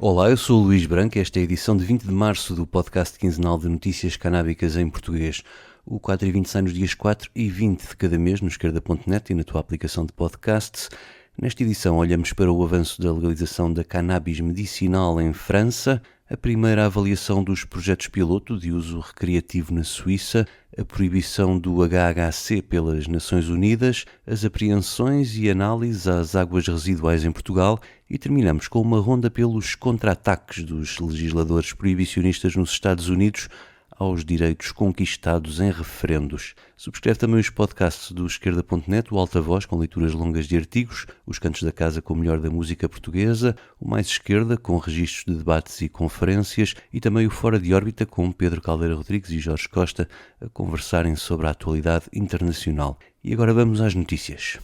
Olá, eu sou o Luís Branco e esta é a edição de 20 de março do podcast quinzenal de notícias canábicas em português. O 4 e 20 sai nos dias 4 e 20 de cada mês no esquerda.net e na tua aplicação de podcasts. Nesta edição olhamos para o avanço da legalização da cannabis medicinal em França, a primeira avaliação dos projetos piloto de uso recreativo na Suíça, a proibição do HHC pelas Nações Unidas, as apreensões e análises às águas residuais em Portugal e terminamos com uma ronda pelos contra-ataques dos legisladores proibicionistas nos Estados Unidos aos direitos conquistados em referendos. Subscreve também os podcasts do esquerda.net, o Alta Voz, com leituras longas de artigos, os Cantos da Casa com o melhor da música portuguesa, o Mais Esquerda, com registros de debates e conferências, e também o Fora de Órbita, com Pedro Caldeira Rodrigues e Jorge Costa a conversarem sobre a atualidade internacional. E agora vamos às notícias.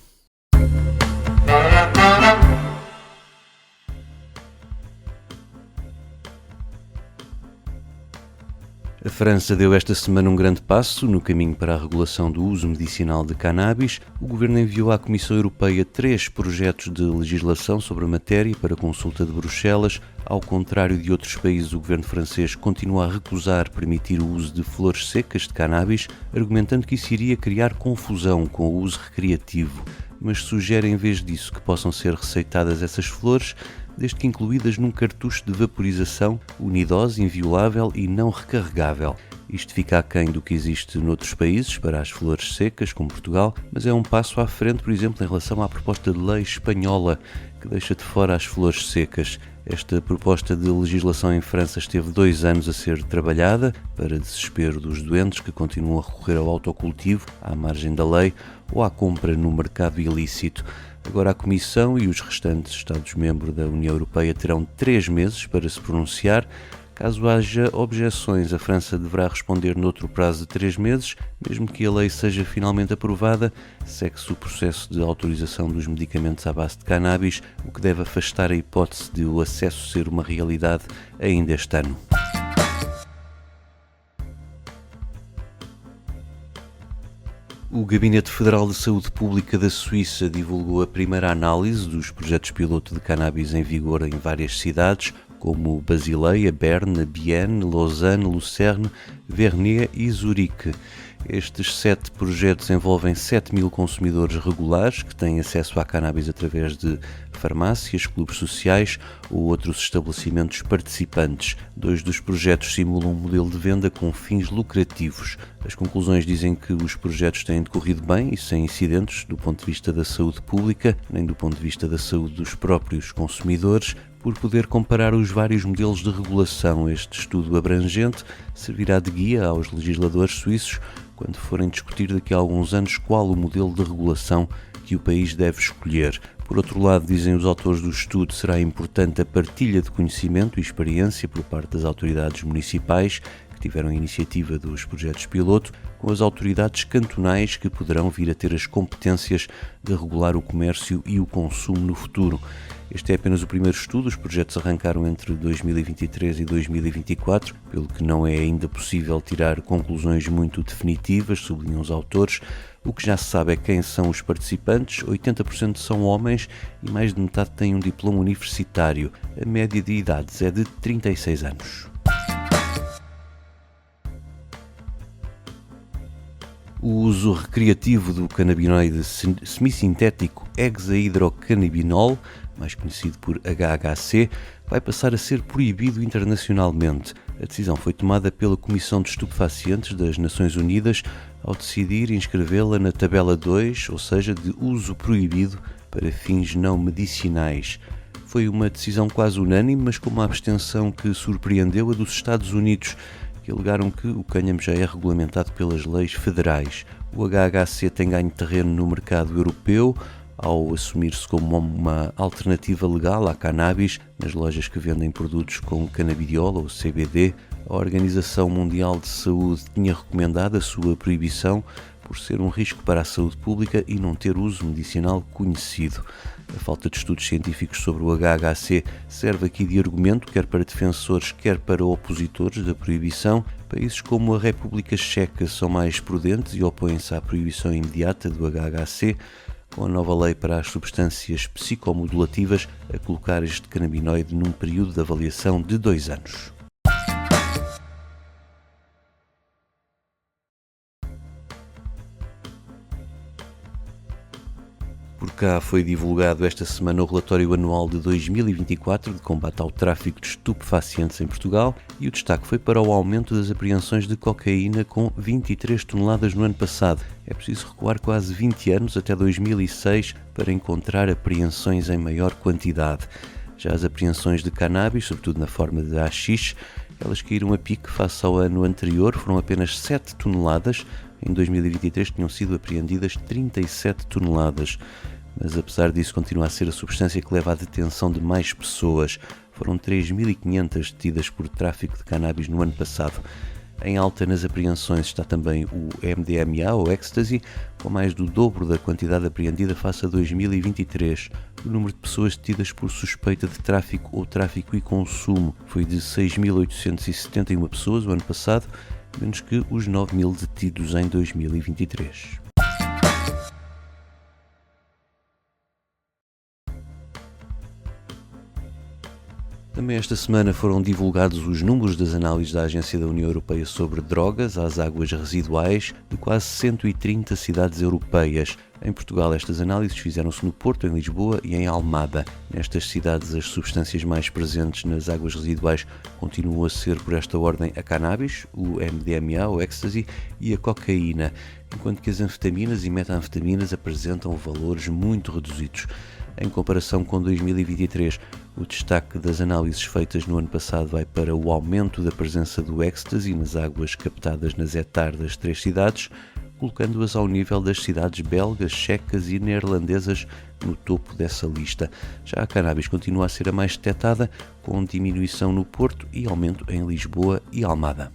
A França deu esta semana um grande passo no caminho para a regulação do uso medicinal de cannabis. O governo enviou à Comissão Europeia 3 projetos de legislação sobre a matéria para consulta de Bruxelas. Ao contrário de outros países, o governo francês continua a recusar permitir o uso de flores secas de cannabis, argumentando que isso iria criar confusão com o uso recreativo. Mas sugere em vez disso que possam ser receitadas essas flores, desde que incluídas num cartucho de vaporização unidose, inviolável e não recarregável. Isto fica aquém do que existe noutros países para as flores secas, como Portugal, mas é um passo à frente, por exemplo, em relação à proposta de lei espanhola, que deixa de fora as flores secas. Esta proposta de legislação em França esteve 2 anos a ser trabalhada, para desespero dos doentes que continuam a recorrer ao autocultivo, à margem da lei, ou à compra no mercado ilícito. Agora a Comissão e os restantes Estados-membros da União Europeia terão 3 meses para se pronunciar. Caso haja objeções, a França deverá responder noutro prazo de 3 meses. Mesmo que a lei seja finalmente aprovada, segue-se o processo de autorização dos medicamentos à base de cannabis, o que deve afastar a hipótese de o acesso ser uma realidade ainda este ano. O Gabinete Federal de Saúde Pública da Suíça divulgou a primeira análise dos projetos piloto de cannabis em vigor em várias cidades, como Basileia, Berna, Bienne, Lausanne, Lucerne, Vernier e Zurique. Estes 7 projetos envolvem 7.000 consumidores regulares que têm acesso à cannabis através de farmácias, clubes sociais ou outros estabelecimentos participantes. 2 dos projetos simulam um modelo de venda com fins lucrativos. As conclusões dizem que os projetos têm decorrido bem e sem incidentes do ponto de vista da saúde pública, nem do ponto de vista da saúde dos próprios consumidores. Por poder comparar os vários modelos de regulação, este estudo abrangente servirá de guia aos legisladores suíços quando forem discutir daqui a alguns anos qual o modelo de regulação que o país deve escolher. Por outro lado, dizem os autores do estudo, será importante a partilha de conhecimento e experiência por parte das autoridades municipais que tiveram a iniciativa dos projetos piloto, com as autoridades cantonais que poderão vir a ter as competências de regular o comércio e o consumo no futuro. Este é apenas o primeiro estudo, os projetos arrancaram entre 2023 e 2024, pelo que não é ainda possível tirar conclusões muito definitivas, sublinham os autores. O que já se sabe é quem são os participantes, 80% são homens e mais de metade têm um diploma universitário. A média de idades é de 36 anos. O uso recreativo do canabinoide semissintético hexahidrocannabinol, mais conhecido por HHC, vai passar a ser proibido internacionalmente. A decisão foi tomada pela Comissão de Estupefacientes das Nações Unidas ao decidir inscrevê-la na tabela 2, ou seja, de uso proibido para fins não medicinais. Foi uma decisão quase unânime, mas com uma abstenção que surpreendeu a dos Estados Unidos, que alegaram que o cânhamo já é regulamentado pelas leis federais. O HHC tem ganho terreno no mercado europeu ao assumir-se como uma alternativa legal à cannabis nas lojas que vendem produtos com canabidiol ou CBD. A Organização Mundial de Saúde tinha recomendado a sua proibição por ser um risco para a saúde pública e não ter uso medicinal conhecido. A falta de estudos científicos sobre o HHC serve aqui de argumento quer para defensores, quer para opositores da proibição. Países como a República Checa são mais prudentes e opõem-se à proibição imediata do HHC. com a nova lei para as substâncias psicomodulativas a colocar este canabinoide num período de avaliação de 2 anos. Por cá foi divulgado esta semana o relatório anual de 2024 de combate ao tráfico de estupefacientes em Portugal e o destaque foi para o aumento das apreensões de cocaína com 23 toneladas no ano passado. É preciso recuar quase 20 anos até 2006 para encontrar apreensões em maior quantidade. Já as apreensões de cannabis, sobretudo na forma de haxixe, elas caíram a pique face ao ano anterior, foram apenas 7 toneladas. Em 2023 tinham sido apreendidas 37 toneladas. Mas apesar disso continua a ser a substância que leva à detenção de mais pessoas. Foram 3.500 detidas por tráfico de cannabis no ano passado. Em alta nas apreensões está também o MDMA, ou Ecstasy, com mais do dobro da quantidade apreendida face a 2023. O número de pessoas detidas por suspeita de tráfico ou tráfico e consumo foi de 6.871 pessoas o ano passado, menos que os 9.000 detidos em 2023. Também esta semana foram divulgados os números das análises da Agência da União Europeia sobre drogas às águas residuais de quase 130 cidades europeias. Em Portugal, estas análises fizeram-se no Porto, em Lisboa e em Almada. Nestas cidades, as substâncias mais presentes nas águas residuais continuam a ser, por esta ordem, a cannabis, o MDMA, o Ecstasy e a cocaína, enquanto que as anfetaminas e metanfetaminas apresentam valores muito reduzidos. Em comparação com 2023, o destaque das análises feitas no ano passado vai para o aumento da presença do Ecstasy nas águas captadas nas hectares das 3 cidades, colocando-as ao nível das cidades belgas, checas e neerlandesas no topo dessa lista. Já a cannabis continua a ser a mais detectada, com diminuição no Porto e aumento em Lisboa e Almada.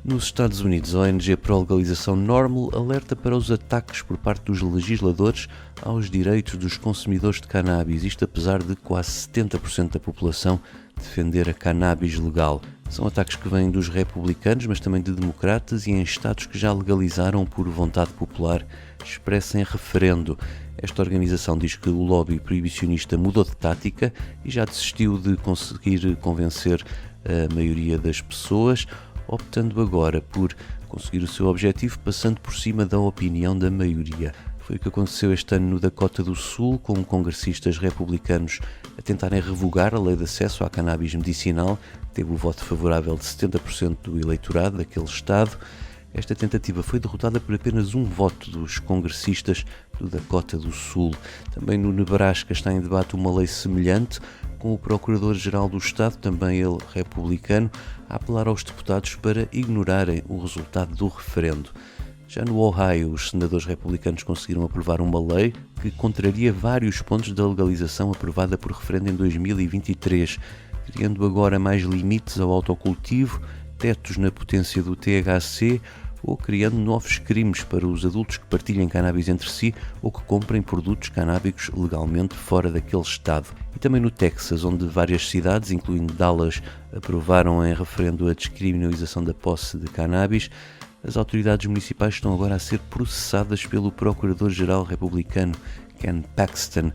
Nos Estados Unidos, a ONG pró-legalização NORML alerta para os ataques por parte dos legisladores aos direitos dos consumidores de cannabis, isto apesar de quase 70% da população defender a cannabis legal. São ataques que vêm dos republicanos, mas também de democratas e em estados que já legalizaram por vontade popular expressa em referendo. Esta organização diz que o lobby proibicionista mudou de tática e já desistiu de conseguir convencer a maioria das pessoas, optando agora por conseguir o seu objetivo passando por cima da opinião da maioria. Foi o que aconteceu este ano no Dakota do Sul, com congressistas republicanos a tentarem revogar a lei de acesso à cannabis medicinal, que teve o voto favorável de 70% do eleitorado daquele estado. Esta tentativa foi derrotada por apenas um voto dos congressistas do Dakota do Sul. Também no Nebraska está em debate uma lei semelhante, com o Procurador-Geral do Estado, também ele republicano, a apelar aos deputados para ignorarem o resultado do referendo. Já no Ohio, os senadores republicanos conseguiram aprovar uma lei que contraria vários pontos da legalização aprovada por referendo em 2023, criando agora mais limites ao autocultivo, tetos na potência do THC ou criando novos crimes para os adultos que partilhem cannabis entre si ou que comprem produtos canábicos legalmente fora daquele estado. E também no Texas, onde várias cidades, incluindo Dallas, aprovaram em referendo a descriminalização da posse de cannabis, as autoridades municipais estão agora a ser processadas pelo Procurador-Geral republicano Ken Paxton,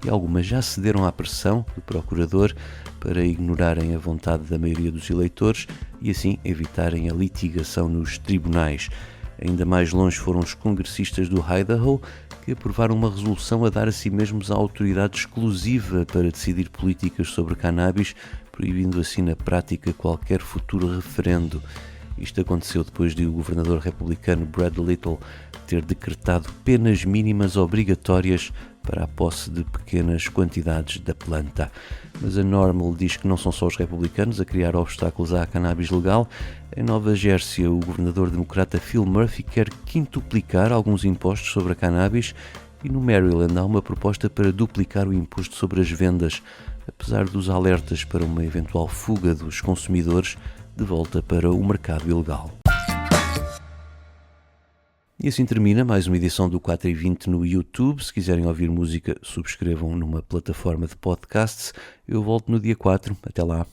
e algumas já cederam à pressão do Procurador para ignorarem a vontade da maioria dos eleitores e assim evitarem a litigação nos tribunais. Ainda mais longe foram os congressistas do Idaho, que aprovaram uma resolução a dar a si mesmos a autoridade exclusiva para decidir políticas sobre cannabis, proibindo assim na prática qualquer futuro referendo. Isto aconteceu depois de o governador republicano Brad Little ter decretado penas mínimas obrigatórias para a posse de pequenas quantidades da planta. Mas a NORML diz que não são só os republicanos a criar obstáculos à cannabis legal. Em Nova Jersey, o governador democrata Phil Murphy quer quintuplicar alguns impostos sobre a cannabis e no Maryland há uma proposta para duplicar o imposto sobre as vendas, apesar dos alertas para uma eventual fuga dos consumidores de volta para o mercado ilegal. E assim termina mais uma edição do 4:20 no YouTube. Se quiserem ouvir música, subscrevam numa plataforma de podcasts. Eu volto no dia 4. Até lá.